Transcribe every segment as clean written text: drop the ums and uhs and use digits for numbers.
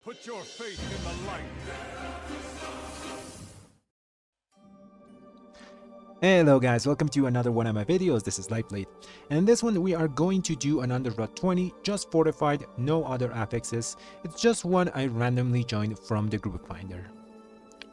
Put your faith in the light. Hello guys, welcome to another one of my videos. This is Lightblade, and in this one we are going to do an Underrot 20, just fortified, no other affixes. It's just one I randomly joined from the group finder.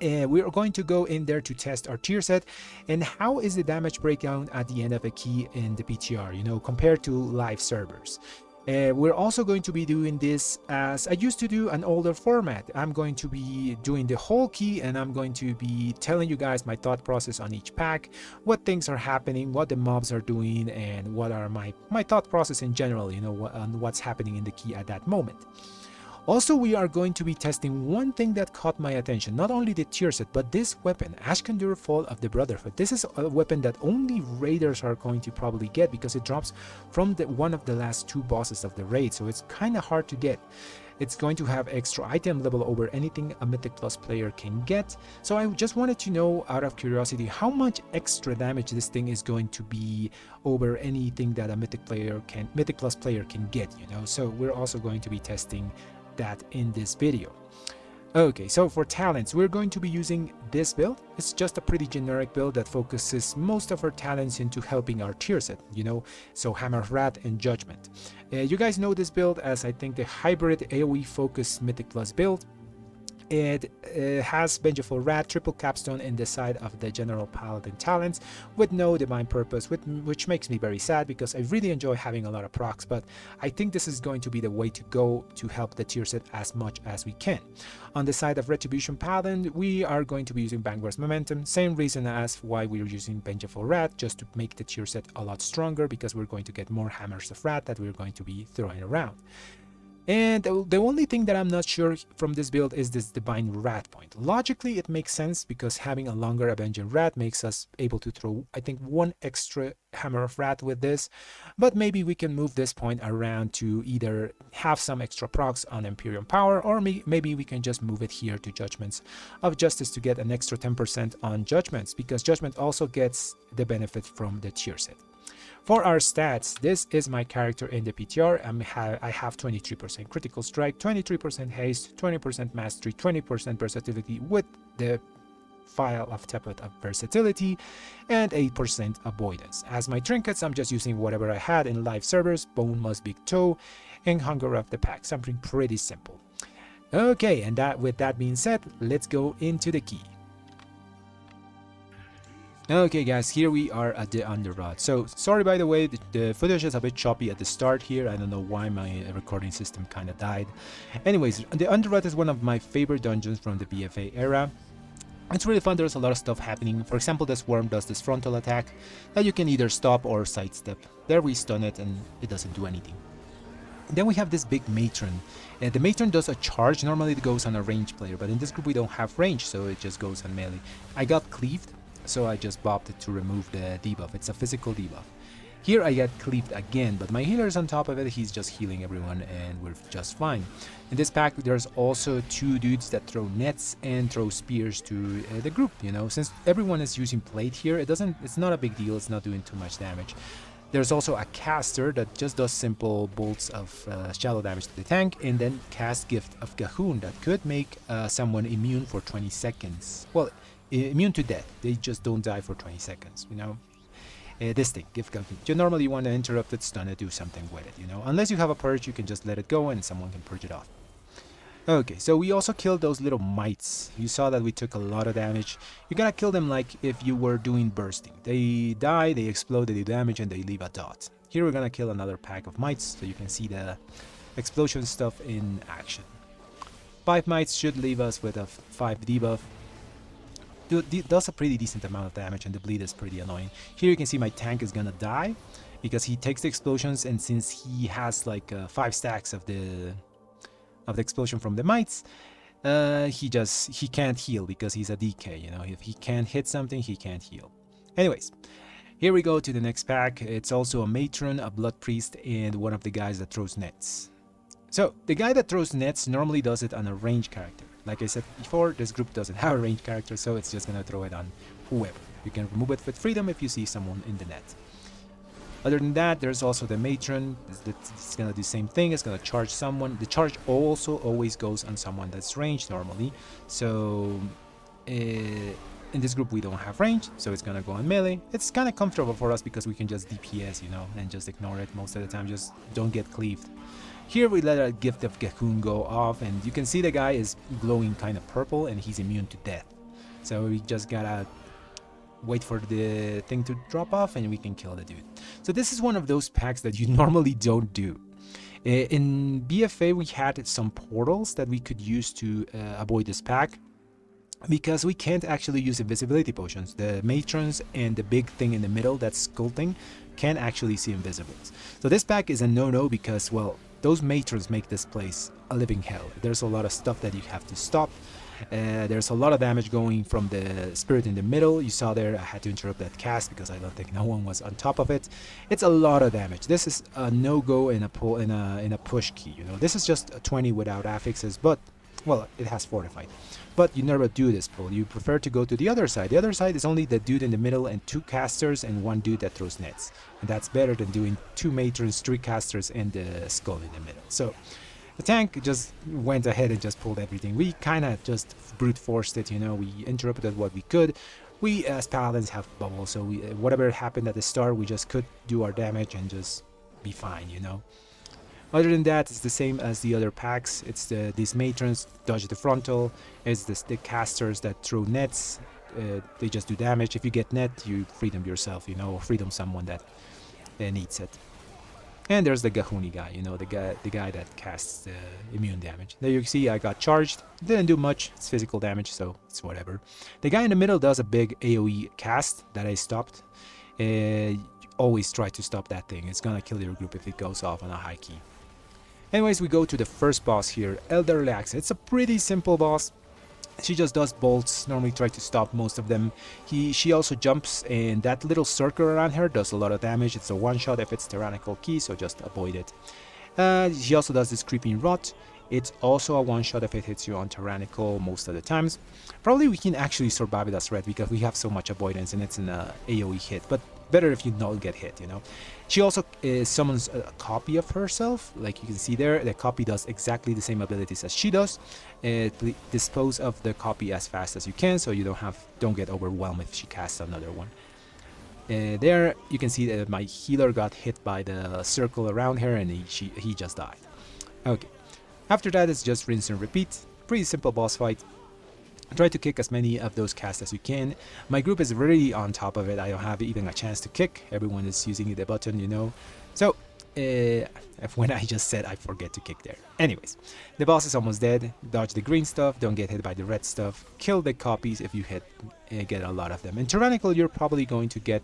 We are going to go in there to test our tier set and how is the damage breakdown at the end of a key in the PTR, you know, compared to live servers. We're also going to be doing this as I used to do an older format. I'm going to be doing the whole key and I'm going to be telling you guys my thought process on each pack, what things are happening, what the mobs are doing, and what are my thought process in general, you know, on what's happening in the key at that moment. Also, we are going to be testing one thing that caught my attention, not only the tier set, but this weapon, Ashkandur Fall of the Brotherhood. This is a weapon that only raiders are going to probably get because it drops from one of the last two bosses of the raid, so it's kind of hard to get. It's going to have extra item level over anything a Mythic Plus player can get. So I just wanted to know, out of curiosity, how much extra damage this thing is going to be over anything that a Mythic Plus player can get, you know. So we're also going to be testing that in this video. Okay, so for talents, we're going to be using this build. It's just a pretty generic build that focuses most of our talents into helping our tier set, you know, so Hammer of Wrath and Judgment. You guys know this build as, I think, the hybrid AoE focused Mythic Plus build. It has Vengeful Wrath, triple capstone in the side of the general paladin talents with no divine purpose, which makes me very sad because I really enjoy having a lot of procs, but I think this is going to be the way to go to help the tier set as much as we can. On the side of Retribution Paladin, we are going to be using Vanguard's Momentum, same reason as why we're using Vengeful Wrath, just to make the tier set a lot stronger because we're going to get more Hammers of Wrath that we're going to be throwing around. And the only thing that I'm not sure from this build is this Divine Wrath point. Logically, it makes sense because having a longer Avenging Wrath makes us able to throw, I think, one extra Hammer of Wrath with this. But maybe we can move this point around to either have some extra procs on Imperium Power, or maybe we can just move it here to Judgments of Justice to get an extra 10% on Judgments, because Judgment also gets the benefit from the tier set. For our stats, this is my character in the PTR. I have 23% critical strike, 23% haste, 20% mastery, 20% versatility with the file of Tablet of Versatility, and 8% avoidance. As my trinkets, I'm just using whatever I had in live servers, Bone Must Big Toe, and Hunger of the Pack, something pretty simple. Okay, and with that being said, let's go into the key. Okay guys, here we are at the Underrot. So sorry, by the way, the footage is a bit choppy at the start here. I don't know why my recording system kind of died. Anyways, the Underrot is one of my favorite dungeons from the BFA era. It's really fun. There's a lot of stuff happening. For example, this worm does this frontal attack that you can either stop or sidestep. There we stun it and it doesn't do anything. Then we have this big matron. The matron does a charge. Normally it goes on a range player, but in this group we don't have range, so it just goes on melee. I got cleaved, so I just bopped it to remove the debuff. It's a physical debuff. Here I get cleaved again, but my healer is on top of it. He's just healing everyone and we're just fine. In this pack there's also two dudes that throw nets and throw spears to the group, you know. Since everyone is using plate here, it's not a big deal, it's not doing too much damage. There's also a caster that just does simple bolts of shallow damage to the tank, and then cast Gift of Gahun that could make someone immune for 20 seconds. Well, immune to death. They just don't die for 20 seconds, you know. This thing, Gift Gahun. You normally want to interrupt it, stun it, do something with it, you know. Unless you have a purge, you can just let it go and someone can purge it off. Okay, so we also killed those little mites. You saw that we took a lot of damage. You gotta kill them like if you were doing bursting. They die, they explode, they do damage, and they leave a dot. Here we're gonna kill another pack of mites, so you can see the explosion stuff in action. 5 mites should leave us with a 5 debuff. Does a pretty decent amount of damage, and the bleed is pretty annoying. Here you can see my tank is gonna die because he takes the explosions, and since he has like 5 stacks of the explosion from the mites, he can't heal because he's a DK, you know. If he can't hit something, he can't heal. Anyways, here we go to the next pack. It's also a matron, a blood priest, and one of the guys that throws nets. So the guy that throws nets normally does it on a range character. Like I said before, this group doesn't have a range character, so it's just gonna throw it on whoever. You can remove it with freedom if you see someone in the net. Other than that, there's also the matron. It's gonna do the same thing. It's gonna charge someone. The charge also always goes on someone that's ranged normally. So in this group we don't have range, so it's gonna go on melee. It's kind of comfortable for us because we can just DPS, you know, and just ignore it most of the time. Just don't get cleaved. Here we let our Gift of Gahun go off, and you can see the guy is glowing kind of purple and he's immune to death. So we just gotta wait for the thing to drop off and we can kill the dude. So this is one of those packs that you normally don't do. In BFA we had some portals that we could use to avoid this pack, because we can't actually use invisibility potions. The matrons and the big thing in the middle, that skull thing, can actually see invisibles. So this pack is a no-no because, well, those matrons make this place a living hell. There's a lot of stuff that you have to stop. There's a lot of damage going from the spirit in the middle. You saw there I had to interrupt that cast because I don't think no one was on top of it. It's a lot of damage. This is a no-go in a pull in a push key. You know, this is just a 20 without affixes, but well, it has fortified. But you never do this pull. You prefer to go to the other side. The other side is only the dude in the middle and 2 casters and 1 dude that throws nets. And that's better than doing 2 matrons, 3 casters, and the skull in the middle. So the tank just went ahead and just pulled everything. We kind of just brute forced it, you know. We interrupted what we could. We as paladins have bubbles, so whatever happened at the start, we just could do our damage and just be fine, you know. Other than that, it's the same as the other packs. It's these matrons dodge the frontal. It's the casters that throw nets. They just do damage. If you get net, you free them yourself, you know, or free them someone that needs it. And there's the Gahuni guy, you know, the guy that casts immune damage. There you see I got charged. Didn't do much. It's physical damage, so it's whatever. The guy in the middle does a big AoE cast that I stopped. Always try to stop that thing. It's gonna kill your group if it goes off on a high key. Anyways, we go to the first boss here, Elder Lax. It's a pretty simple boss. She just does bolts, normally try to stop most of them. She also jumps, and that little circle around her does a lot of damage. It's a one-shot if it's tyrannical key, so just avoid it. She also does this creeping rot. It's also a one-shot if it hits you on tyrannical most of the times. Probably we can actually survive it as red because we have so much avoidance and it's an AoE hit, but better if you don't get hit, you know. She also summons a copy of herself, like you can see there. The copy does exactly the same abilities as she does. Dispose of the copy as fast as you can, so you don't get overwhelmed if she casts another one. There you can see that my healer got hit by the circle around her, and he just died. Okay, after that it's just rinse and repeat. Pretty simple boss fight. Try to kick as many of those casts as you can. My group is really on top of it. I don't have even a chance to kick. Everyone is using the button, you know. So, when I just said I forget to kick there. Anyways, the boss is almost dead. Dodge the green stuff. Don't get hit by the red stuff. Kill the copies if you get a lot of them. In Tyrannical, you're probably going to get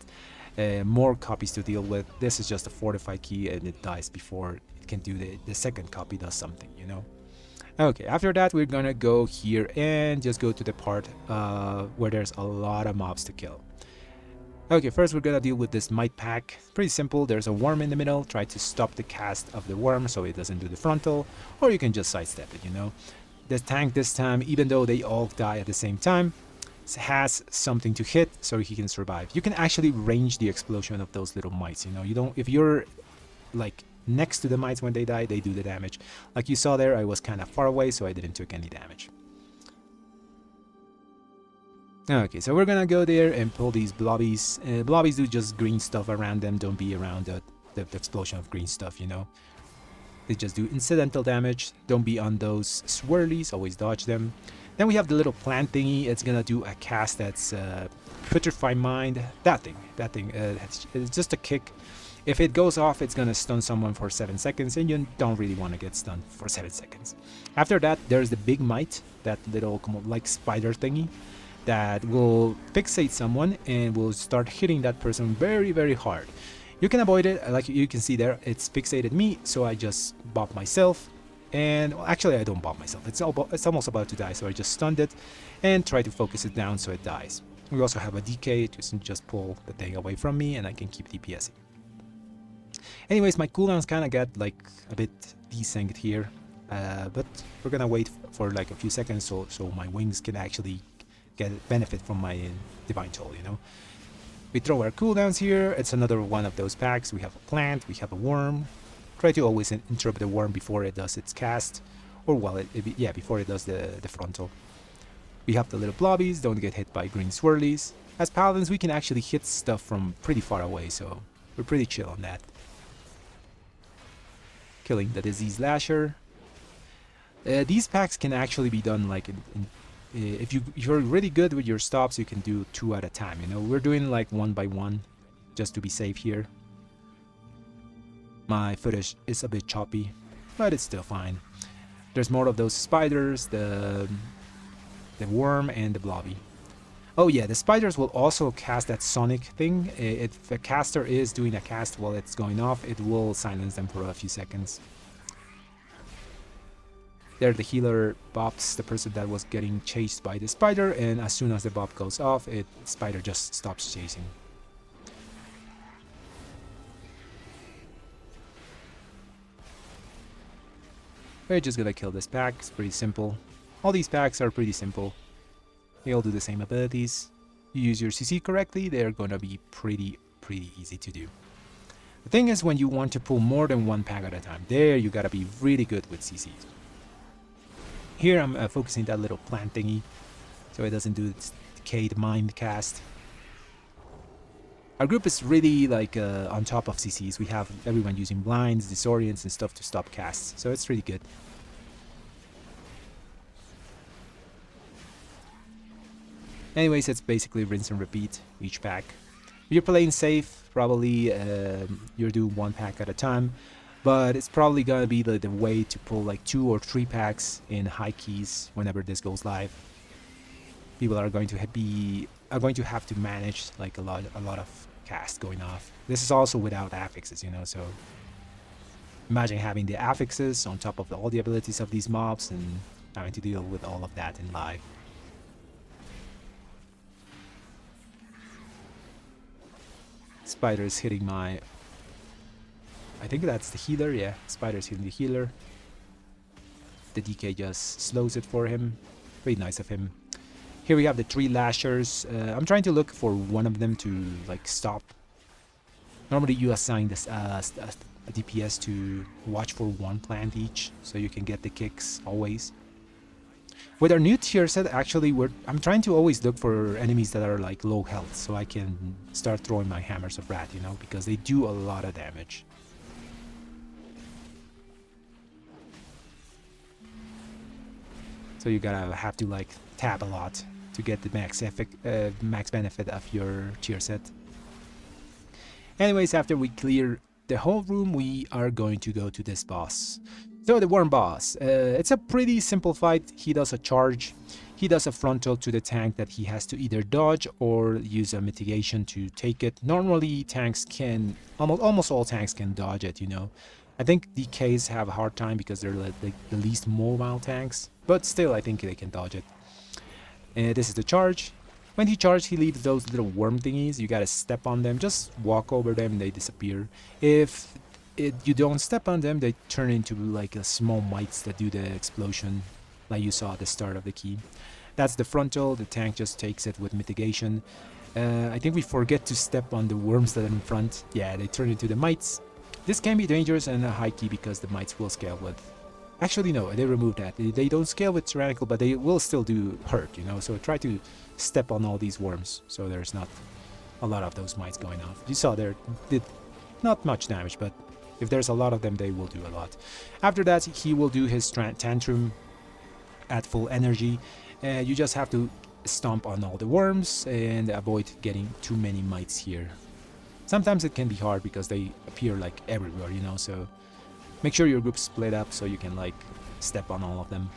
more copies to deal with. This is just a fortified key and it dies before it can do the second copy does something, you know. Okay, after that we're gonna go here and just go to the part where there's a lot of mobs to kill. Okay, first we're gonna deal with this might pack. Pretty simple. There's a worm in the middle. Try to stop the cast of the worm so it doesn't do the frontal, or you can just sidestep it, you know. The tank this time, even though they all die at the same time, has something to hit so he can survive. You can actually range the explosion of those little mites, you know. If you're like next to the mites when they die, they do the damage. Like you saw there, I was kind of far away, so I didn't take any damage. Okay, so we're gonna go there and pull these blobbies. Blobbies do just green stuff around them. Don't be around the explosion of green stuff, you know. They just do incidental damage. Don't be on those swirlies, always dodge them. Then we have the little plant thingy. It's gonna do a cast that's Petrify Mind. That thing, it's just a kick. If it goes off, it's gonna stun someone for 7 seconds, and you don't really want to get stunned for 7 seconds. After that, there's the big mite, that little like spider thingy, that will fixate someone and will start hitting that person very, very hard. You can avoid it, like you can see there, it's fixated me, so I just bop myself. And well, actually, I don't bop myself. It's almost about to die, so I just stunned it and try to focus it down so it dies. We also have a DK to just pull the thing away from me, and I can keep DPSing. Anyways, my cooldowns kind of got like a bit desynced here, but we're gonna wait for like a few seconds so my wings can actually get benefit from my divine toll, you know. We throw our cooldowns here. It's another one of those packs. We have a plant, we have a worm. Try to always interrupt the worm before it does its cast. Or while yeah, before it does the frontal. We have the little blobbies, don't get hit by green swirlies. As paladins, we can actually hit stuff from pretty far away, so we're pretty chill on that. Killing the disease lasher. These packs can actually be done like if you're really good with your stops, you can do 2 at a time. You know, we're doing like 1 by 1 just to be safe here. My footage is a bit choppy, but it's still fine. There's more of those spiders, the worm and the blobby. Oh yeah, the spiders will also cast that sonic thing. If a caster is doing a cast while it's going off, it will silence them for a few seconds. There the healer bops the person that was getting chased by the spider, and as soon as the bop goes off, spider just stops chasing. We're just gonna kill this pack. It's pretty simple. All these packs are pretty simple. They all do the same abilities. You use your CC correctly, they're gonna be pretty easy to do. The thing is, when you want to pull more than 1 pack at a time, there you gotta be really good with CCs. Here I'm focusing that little plant thingy, so it doesn't do its decayed mind cast. Our group is really like on top of CCs. We have everyone using blinds, disorients and stuff to stop casts, so it's really good. Anyways, it's basically rinse and repeat each pack. If you're playing safe, probably you're doing 1 pack at a time, but it's probably gonna be the way to pull like 2 or 3 packs in high keys whenever this goes live. People are going to have to manage like a lot of cast going off. This is also without affixes, you know, so imagine having the affixes on top of all the abilities of these mobs and having to deal with all of that in live. Spider is hitting my... I think that's the healer, yeah. Spider is hitting the healer. The DK just slows it for him. Very nice of him. Here we have the 3 lashers. I'm trying to look for one of them to like stop. Normally you assign this a DPS to watch for 1 plant each, so you can get the kicks always. With our new tier set, actually, I'm trying to always look for enemies that are like low health, so I can start throwing my hammers of rat, you know, because they do a lot of damage. So you have to like tap a lot to get the max benefit of your tier set. Anyways, after we clear the whole room, we are going to go to this boss. So the worm boss, it's a pretty simple fight. He does a charge, he does a frontal to the tank that he has to either dodge or use a mitigation to take it. Normally tanks can, almost all tanks can dodge it, you know. I think DKs have a hard time because they're like the least mobile tanks, but still I think they can dodge it. This is the charge. When he charges, he leaves those little worm thingies. You gotta step on them, just walk over them and they disappear. If you don't step on them, they turn into like a small mites that do the explosion like you saw at the start of the key. That's the frontal. The tank just takes it with mitigation. I think we forget to step on the worms that are in front. Yeah, they turn into the mites. This can be dangerous and a high key because the mites will scale with... Actually no, they removed that. They don't scale with tyrannical, but they will still do hurt, you know, so try to step on all these worms so there's not a lot of those mites going off. You saw there did not much damage, but if there's a lot of them, they will do a lot. After that, he will do his tantrum at full energy. You just have to stomp on all the worms and avoid getting too many mites here. Sometimes it can be hard because they appear like everywhere, you know, so make sure your group's split up so you can like step on all of them.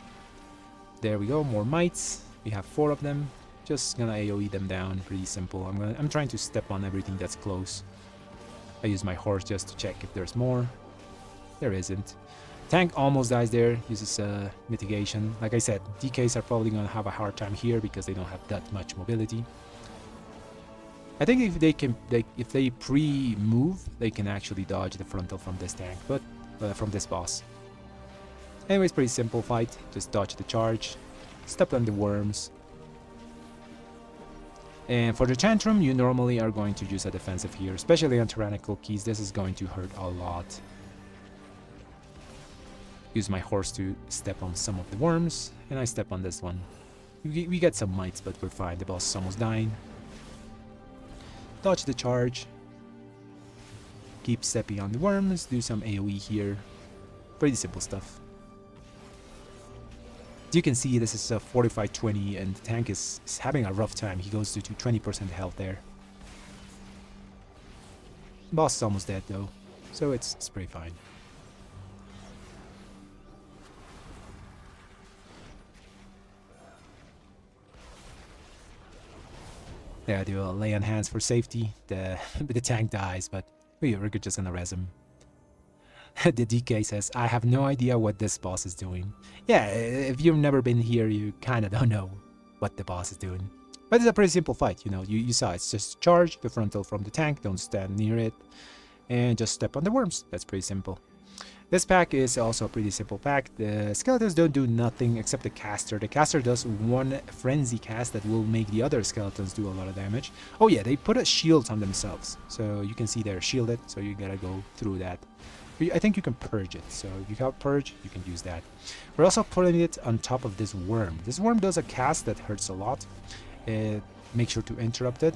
There we go, more mites. We have 4 of them. Just gonna AoE them down, pretty simple. I'm trying to step on everything that's close. I use my horse just to check if there's more. There isn't. Tank almost dies there, uses mitigation. Like I said, DKs are probably gonna have a hard time here because they don't have that much mobility. I think if they pre-move, they can actually dodge the frontal from this tank, but from this boss. Anyways, pretty simple fight. Just dodge the charge, step on the worms. And for the Tantrum, you normally are going to use a defensive here, especially on Tyrannical Keys. This is going to hurt a lot. Use my horse to step on some of the worms, and I step on this one. We get some mites, but we're fine. The boss is almost dying. Dodge the charge. Keep stepping on the worms, do some AoE here. Pretty simple stuff. As you can see, this is a Fortified 20 and the tank is having a rough time. He goes to 20% health there. Boss is almost dead though, so it's pretty fine. Yeah, I do a lay on hands for safety. The tank dies, but we're just gonna res him. The DK says, I have no idea what this boss is doing. Yeah, if you've never been here, you kinda don't know what the boss is doing. But it's a pretty simple fight, you know. You saw it's just charge the frontal from the tank, don't stand near it, and just step on the worms. That's pretty simple. This pack is also a pretty simple pack. The skeletons don't do nothing except the caster. The caster does one frenzy cast that will make the other skeletons do a lot of damage. Oh yeah, they put a shield on themselves. So you can see they're shielded, so you gotta go through that. I think you can purge it, so if you have purge, you can use that. We're also putting it on top of this worm. This worm does a cast that hurts a lot. Make sure to interrupt it.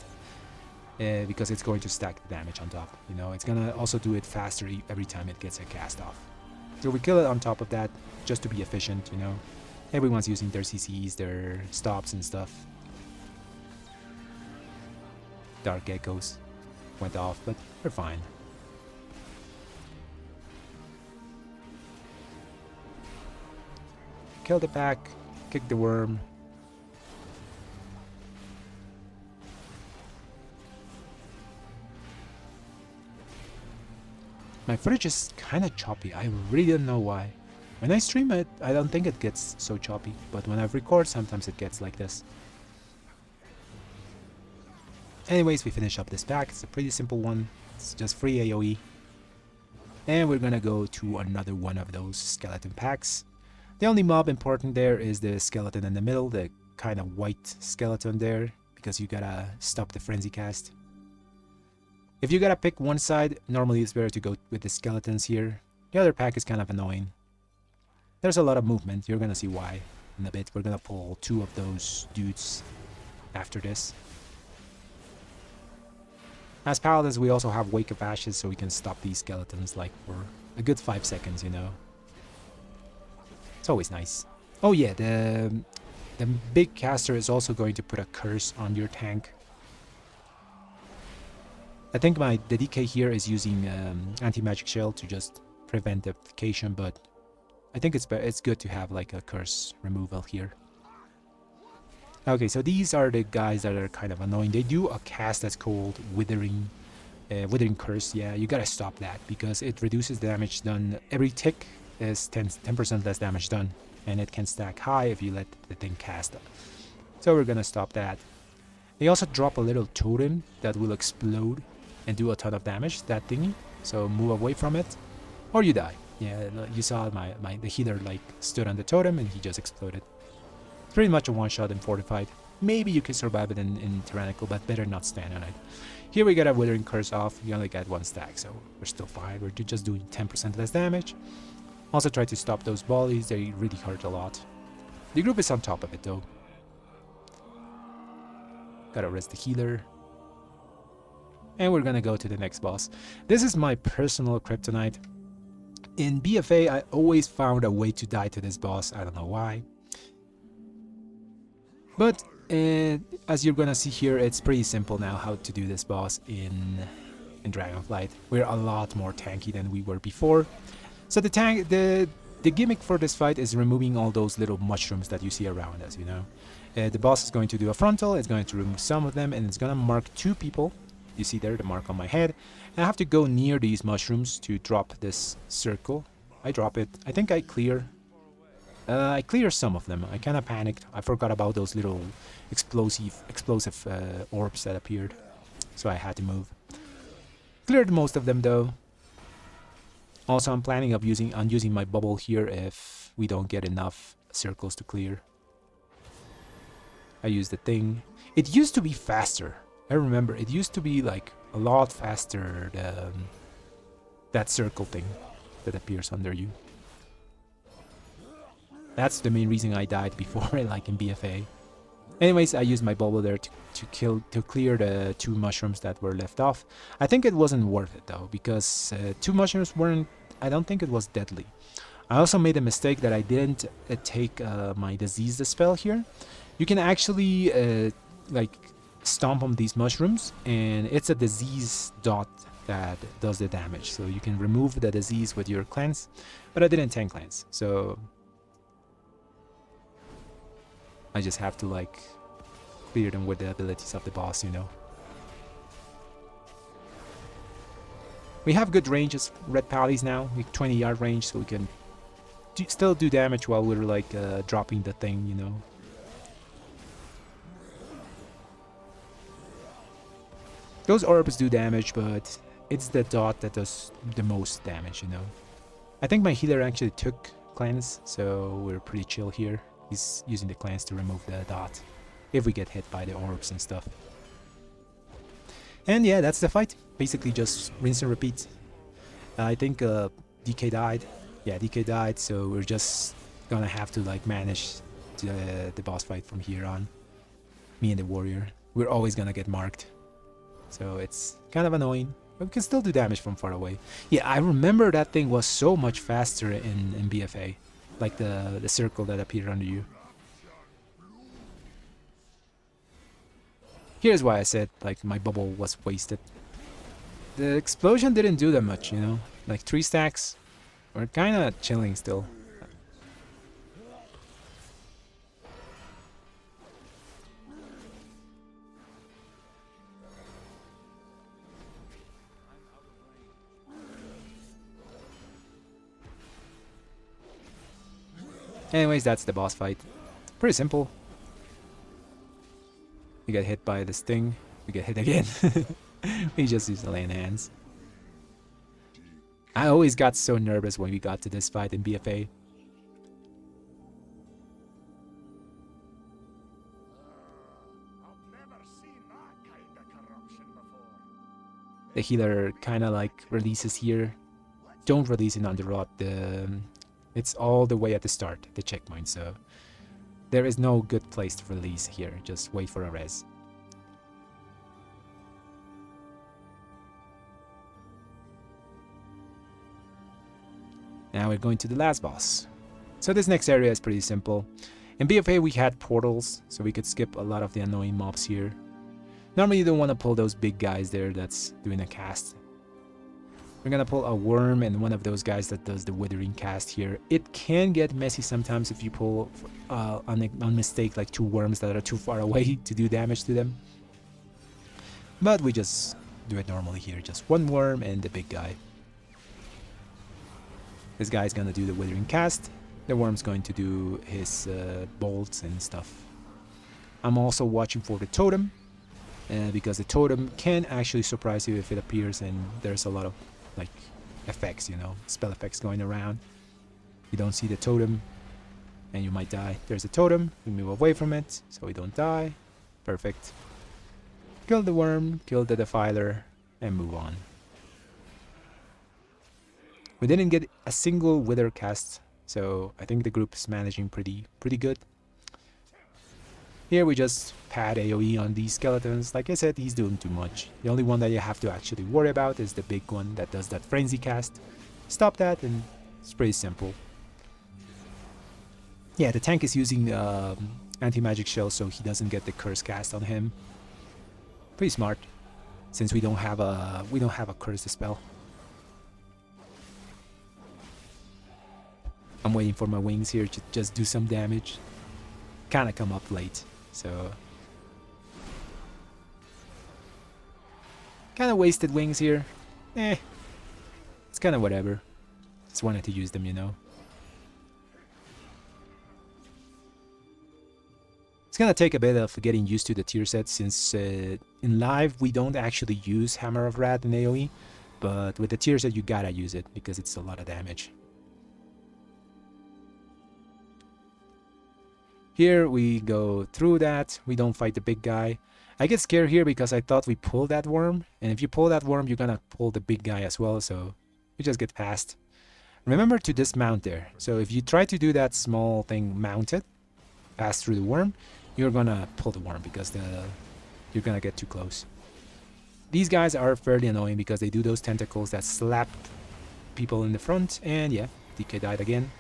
Because it's going to stack the damage on top, you know. It's gonna also do it faster every time it gets a cast off. So we kill it on top of that, just to be efficient, you know. Everyone's using their CCs, their stops and stuff. Dark Echoes went off, but we're fine. Kill the pack, kick the worm. My footage is kind of choppy. I really don't know why. When I stream it, I don't think it gets so choppy, but when I record, sometimes it gets like this. Anyways, we finish up this pack. It's a pretty simple one. It's just free AoE. And we're gonna go to another one of those skeleton packs. The only mob important there is the skeleton in the middle, the kind of white skeleton there, because you gotta stop the frenzy cast. If you gotta pick one side, normally it's better to go with the skeletons here. The other pack is kind of annoying. There's a lot of movement, you're gonna see why in a bit. We're gonna pull two of those dudes after this. As paladins, we also have Wake of Ashes, so we can stop these skeletons like for a good 5 seconds, you know. It's always nice. Oh yeah, the big caster is also going to put a curse on your tank. I think the DK here is using anti-magic shell to just prevent application, but I think it's good to have like a curse removal here. Okay, so these are the guys that are kind of annoying. They do a cast that's called Withering Curse. Yeah, you gotta stop that because it reduces damage done. Every tick is 10% less damage done, and it can stack high if you let the thing cast. So we're gonna stop that. They also drop a little totem that will explode and do a ton of damage, that thingy. So move away from it, or you die. Yeah, you saw the healer like stood on the totem and he just exploded. It's pretty much a one-shot in Fortified. Maybe you can survive it in Tyrannical, but better not stand on it. Here we got a Withering Curse off. We only got one stack, so we're still fine. We're just doing 10% less damage. Also try to stop those volleys. They really hurt a lot. The group is on top of it though. Gotta rest the healer. And we're gonna go to the next boss. This is my personal kryptonite. In BFA, I always found a way to die to this boss. I don't know why. But as you're gonna see here, it's pretty simple now how to do this boss in Dragonflight. We're a lot more tanky than we were before. So the gimmick for this fight is removing all those little mushrooms that you see around us, you know. The boss is going to do a frontal, it's going to remove some of them, and it's gonna mark 2 people. You see there the mark on my head. And I have to go near these mushrooms to drop this circle. I drop it. I think I clear some of them. I kind of panicked. I forgot about those little explosive orbs that appeared. So I had to move. Cleared most of them though. Also, I'm planning on using my bubble here if we don't get enough circles to clear. I use the thing. It used to be faster. I remember it used to be like a lot faster than that circle thing that appears under you. That's the main reason I died before, like in BFA. Anyways, I used my bubble there to clear the 2 mushrooms that were left off. I think it wasn't worth it though, because 2 mushrooms weren't. I don't think it was deadly. I also made a mistake that I didn't take my disease spell here. You can actually like stomp on these mushrooms, and it's a disease dot that does the damage. So you can remove the disease with your cleanse, but I didn't tank cleanse, so I just have to like clear them with the abilities of the boss, you know. We have good ranges, red pallies now, like 20-yard range, so we can still do damage while we're like dropping the thing, you know. Those orbs do damage, but it's the dot that does the most damage, you know. I think my healer actually took cleanse, so we're pretty chill here. He's using the cleanse to remove the dot if we get hit by the orbs and stuff. And yeah, that's the fight. Basically just rinse and repeat. I think DK died. Yeah, DK died, so we're just gonna have to like manage the boss fight from here on. Me and the warrior. We're always gonna get marked. So it's kind of annoying, but we can still do damage from far away. Yeah, I remember that thing was so much faster in BFA. Like the circle that appeared under you. Here's why I said like my bubble was wasted. The explosion didn't do that much, you know. Like 3 stacks. We're kind of chilling still. Anyways, that's the boss fight. Pretty simple. We get hit by this thing. We get hit again. We just use the land hands. I always got so nervous when we got to this fight in BFA. The healer kind of like releases here. Don't release in Underrot. It's all the way at the start, the checkpoint, so there is no good place to release here. Just wait for a res. Now we're going to the last boss. So this next area is pretty simple. In BFA we had portals, so we could skip a lot of the annoying mobs here. Normally you don't want to pull those big guys there that's doing a cast. We're gonna pull a worm and one of those guys that does the withering cast here. It can get messy sometimes if you pull on mistake like 2 worms that are too far away to do damage to them. But we just do it normally here. Just 1 worm and the big guy. This guy's gonna do the withering cast. The worm's going to do his bolts and stuff. I'm also watching for the totem. Because the totem can actually surprise you if it appears, and there's a lot of like effects, you know, spell effects going around. You don't see the totem and you might die. There's a totem, we move away from it so we don't die. Perfect. Kill the worm, kill the defiler, and move on. We didn't get a single wither cast, so I think the group is managing pretty good. Here we just pad AoE on these skeletons. Like I said, he's doing too much. The only one that you have to actually worry about is the big one that does that frenzy cast. Stop that and it's pretty simple. Yeah, the tank is using anti-magic shell so he doesn't get the curse cast on him. Pretty smart, since we don't have a curse spell. I'm waiting for my wings here to just do some damage. Kinda come up late. So kind of wasted wings here. It's kind of whatever. Just wanted to use them, you know. It's gonna take a bit of getting used to the tier set, since in live we don't actually use Hammer of Wrath in AoE, but with the tier set you gotta use it because it's a lot of damage. Here we go through that. We don't fight the big guy. I get scared here because I thought we pulled that worm. And if you pull that worm, you're gonna pull the big guy as well. So we just get past. Remember to dismount there. So if you try to do that small thing mounted, pass through the worm, you're gonna pull the worm because you're gonna get too close. These guys are fairly annoying because they do those tentacles that slap people in the front. And yeah, DK died again.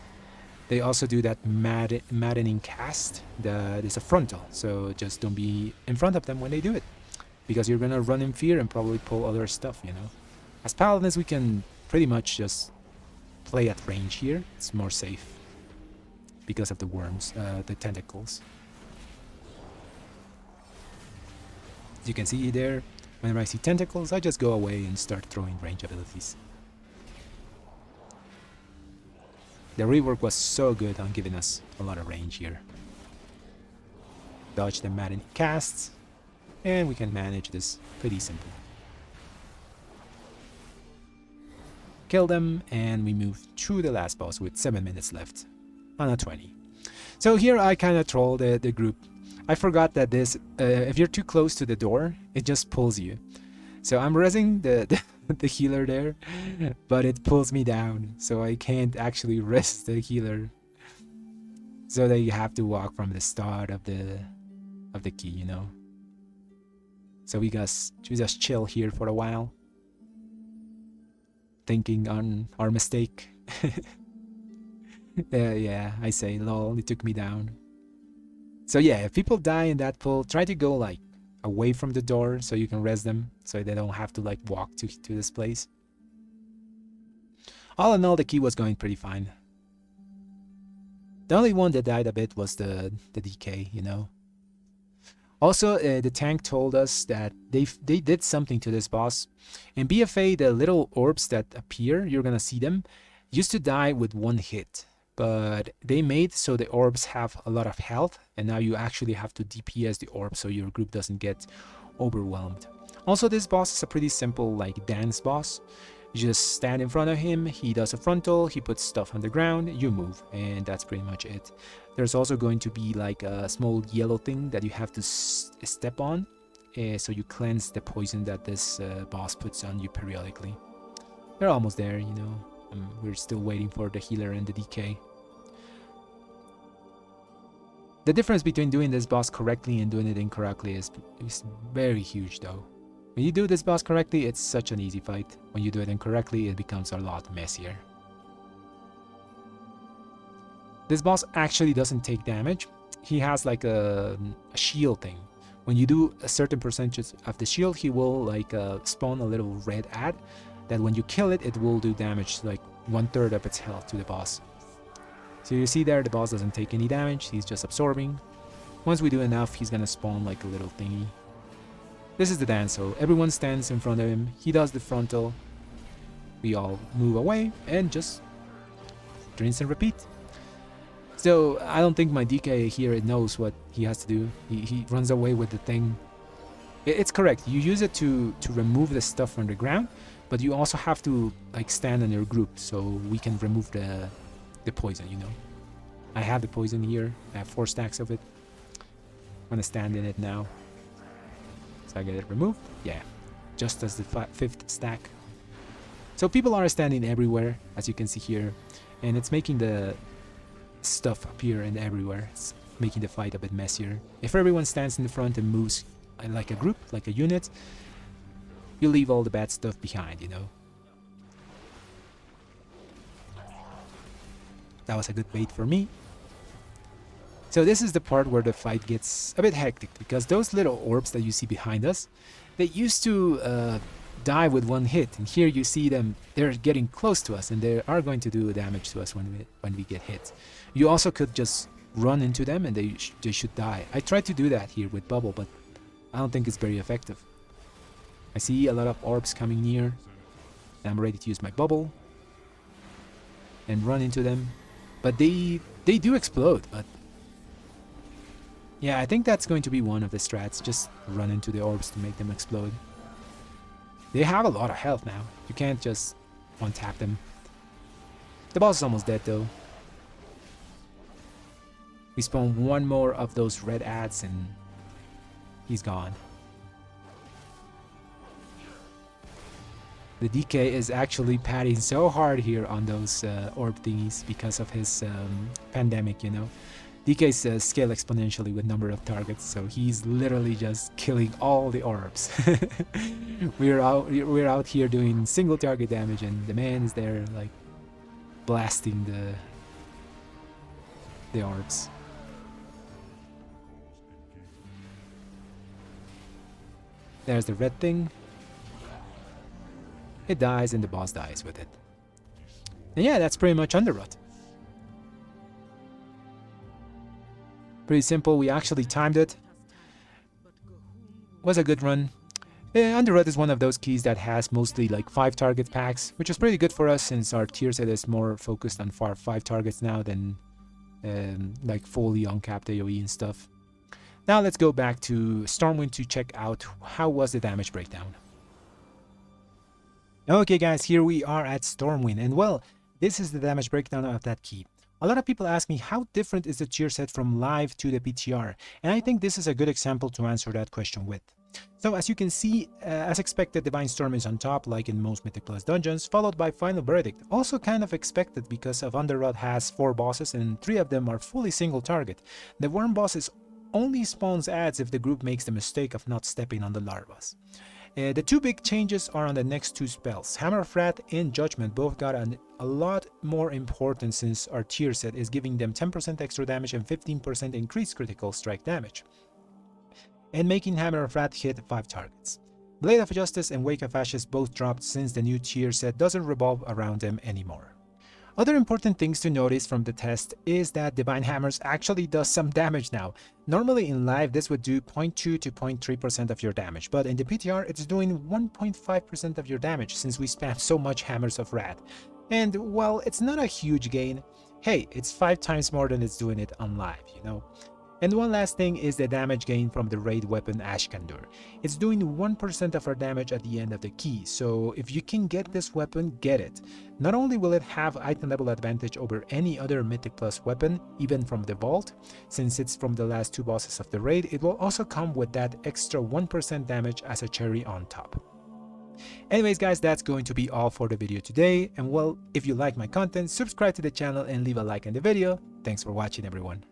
They also do that maddening cast that is a frontal. So just don't be in front of them when they do it, because you're gonna run in fear and probably pull other stuff, you know. As paladins, we can pretty much just play at range here. It's more safe because of the worms, the tentacles. As you can see there, whenever I see tentacles, I just go away and start throwing range abilities. The rework was so good on giving us a lot of range here. Dodge the maddening casts, and we can manage this pretty simple. Kill them, and we move through the last boss with 7 minutes left on a 20. So here I kind of trolled the group. I forgot that this, if you're too close to the door, it just pulls you. So I'm resing the healer there, but it pulls me down, so I can't actually rest the healer. So they have to walk from the start of the key, you know. So we just chill here for a while, thinking on our mistake. Yeah, I say lol, it took me down. So yeah, if people die in that pull, try to go like away from the door so you can res them, so they don't have to like walk to this place. All in all, the key was going pretty fine. The only one that died a bit was the DK, you know. Also, the tank told us that they did something to this boss. In BFA, the little orbs that appear, you're gonna see them, used to die with one hit. But they made so the orbs have a lot of health, and now you actually have to DPS the orb so your group doesn't get overwhelmed. Also, this boss is a pretty simple like dance boss. You just stand in front of him, he does a frontal, he puts stuff on the ground, you move, and that's pretty much it. There's also going to be like a small yellow thing that you have to step on, so you cleanse the poison that this boss puts on you periodically. We're almost there, you know. We're still waiting for the healer and the DK. The difference between doing this boss correctly and doing it incorrectly is very huge though. When you do this boss correctly, it's such an easy fight. When you do it incorrectly, it becomes a lot messier. This boss actually doesn't take damage. He has like a shield thing. When you do a certain percentage of the shield, he will like spawn a little red ad that when you kill it, it will do damage, like 1/3 of its health to the boss. So you see there, the boss doesn't take any damage, he's just absorbing. Once we do enough, he's gonna spawn like a little thingy. This is the dance, so everyone stands in front of him, he does the frontal, we all move away, and just rinse and repeat. So I don't think my DK here knows what he has to do. He runs away with the thing. It's correct, you use it to remove the stuff from the ground, but you also have to like stand in your group so we can remove the poison, you know. I have the poison here. I have 4 stacks of it. I'm gonna stand in it now. So I get it removed. Yeah, just as the 5th stack. So people are standing everywhere, as you can see here, and it's making the stuff appear in everywhere. It's making the fight a bit messier. If everyone stands in the front and moves like a group, like a unit, you leave all the bad stuff behind, you know. That was a good bait for me. So this is the part where the fight gets a bit hectic, because those little orbs that you see behind us, they used to die with 1 hit, and here you see them, they're getting close to us and they are going to do damage to us when we get hit. You also could just run into them and they should die. I tried to do that here with bubble, but I don't think it's very effective. I see a lot of orbs coming near, and I'm ready to use my bubble and run into them, but they do explode. But yeah, I think that's going to be one of the strats, just run into the orbs to make them explode. They have a lot of health now, you can't just one-tap them. The boss is almost dead though. We spawn one more of those red ads and he's gone. The DK is actually patting so hard here on those orb thingies because of his pandemic, you know. DK's scale exponentially with number of targets, so he's literally just killing all the orbs. we're out here doing single target damage, and the man is there like blasting the orbs. There's the red thing. It dies and the boss dies with it. And yeah, that's pretty much Underrot. Pretty simple. We actually timed it. Was a good run. Underrot is one of those keys that has mostly like 5 target packs, which is pretty good for us since our tier set is more focused on 5 targets now than like fully uncapped AoE and stuff. Now let's go back to Stormwind to check out how was the damage breakdown. Okay guys, here we are at Stormwind, and well, this is the damage breakdown of that key. A lot of people ask me how different is the tier set from live to the PTR, and I think this is a good example to answer that question with. So as you can see, as expected, Divine Storm is on top like in most Mythic Plus dungeons, followed by Final Verdict. Also kind of expected because of Underrot has 4 bosses and 3 of them are fully single target. The Worm bosses only spawns ads if the group makes the mistake of not stepping on the larvas. The 2 big changes are on the next 2 spells. Hammer of Wrath and Judgment both got a lot more importance since our tier set is giving them 10% extra damage and 15% increased critical strike damage, and making Hammer of Wrath hit 5 targets. Blade of Justice and Wake of Ashes both dropped since the new tier set doesn't revolve around them anymore. Other important things to notice from the test is that Divine Hammers actually does some damage now. Normally in live this would do 0.2 to 0.3% of your damage, but in the PTR it's doing 1.5% of your damage since we spam so much Hammers of Wrath. And while it's not a huge gain, hey, it's 5 times more than it's doing it on live, you know. And one last thing is the damage gain from the raid weapon Ashkandur. It's doing 1% of our damage at the end of the key, so if you can get this weapon, get it. Not only will it have item level advantage over any other Mythic Plus weapon, even from the vault, since it's from the last 2 bosses of the raid, it will also come with that extra 1% damage as a cherry on top. Anyways guys, that's going to be all for the video today, and well, if you like my content, subscribe to the channel and leave a like on the video. Thanks for watching everyone.